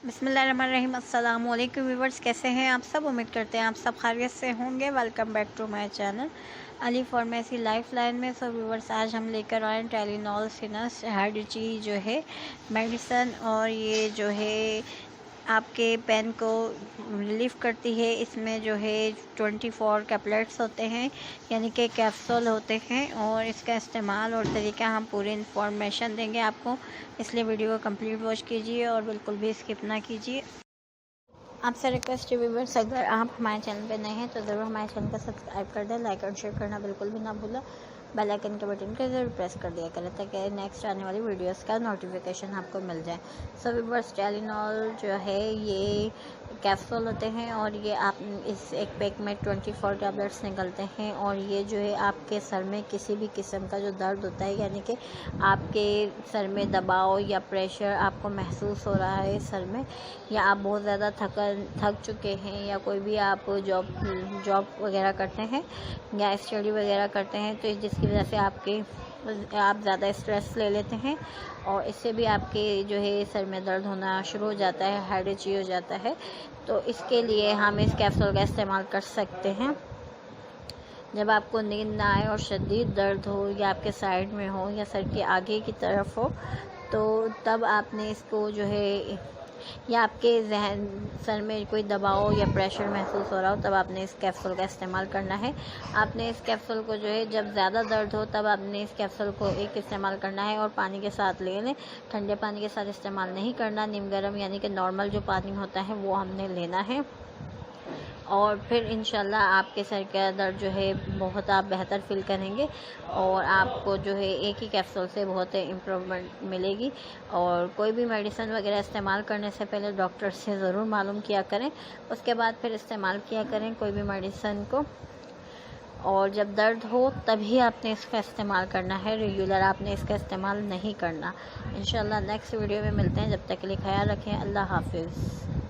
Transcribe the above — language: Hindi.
बिस्मिल्लाहिर्रहमानिर्रहीम। अस्सलाम वालेकुम व्यूवर्स, कैसे हैं आप सब? उम्मीद करते हैं आप सब खैरियत से होंगे। Welcome back to my channel Ali pharmacy life line में। सो व्यूवर्स, आज हम लेकर आए टेलिनॉल सिनस हेडेची जो है मेडिसन, और ये जो है आपके पेन को रिलीफ करती है। इसमें जो है 24 कैप्लेट्स होते हैं, यानी कि कैप्सूल होते हैं, और इसका इस्तेमाल और तरीका हम पूरी इन्फॉर्मेशन देंगे आपको, इसलिए वीडियो को कंप्लीट वॉच कीजिए और बिल्कुल भी स्किप ना कीजिए। आपसे रिक्वेस्ट है व्यूवर्स, अगर आप हमारे चैनल पे नए हैं तो ज़रूर हमारे चैनल को सब्सक्राइब कर दें, लाइक और शेयर करना बिल्कुल भी ना भूलें। बेल आइकन के बटन को ज़रूर प्रेस कर दिया करें ताकि नेक्स्ट आने वाली वीडियोस का नोटिफिकेशन आपको मिल जाए। सो व्यूवर्स, टेलिनॉल जो है ये कैप्सूल होते हैं, और ये आप इस एक पैक में 24 टैबलेट्स निकलते हैं। और ये जो है आपके सर में किसी भी किस्म का जो दर्द होता है, यानी कि आपके सर में दबाव या प्रेशर आपको महसूस हो रहा है सर में, या आप बहुत ज़्यादा थक चुके हैं, या कोई भी आप जॉब वगैरह करते हैं या स्टडी वगैरह करते हैं, तो जिसकी वजह से आप ज़्यादा स्ट्रेस ले लेते हैं, और इससे भी आपके जो है सर में दर्द होना शुरू हो जाता है, हेडेची हो जाता है। तो इसके लिए हम इस कैप्सूल का इस्तेमाल कर सकते हैं। जब आपको नींद ना आए और शदीद दर्द हो, या आपके साइड में हो, या सर के आगे की तरफ हो, तो तब आपने इसको जो है, या आपके जहन सर में कोई दबाव या प्रेशर महसूस हो रहा हो, तब आपने इस कैप्सूल का इस्तेमाल करना है। आपने इस कैप्सूल को जो है जब ज़्यादा दर्द हो तब आपने इस कैप्सूल को एक इस्तेमाल करना है, और पानी के साथ ले लें। ठंडे पानी के साथ इस्तेमाल नहीं करना, नीम गर्म यानी कि नॉर्मल जो पानी होता है वो हमने लेना है। और फिर इंशाल्लाह आपके सर का दर्द जो है बहुत आप बेहतर फील करेंगे, और आपको जो है एक ही कैप्सूल से बहुत इम्प्रूवमेंट मिलेगी। और कोई भी मेडिसिन वगैरह इस्तेमाल करने से पहले डॉक्टर से ज़रूर मालूम किया करें, उसके बाद फिर इस्तेमाल किया करें कोई भी मेडिसिन को। और जब दर्द हो तभी आपने इसका इस्तेमाल करना है, रेगुलर आपने इसका इस्तेमाल नहीं करना। इंशाल्लाह नेक्स्ट वीडियो में मिलते हैं, जब तक के लिए ख्याल रखें। अल्लाह हाफिज़।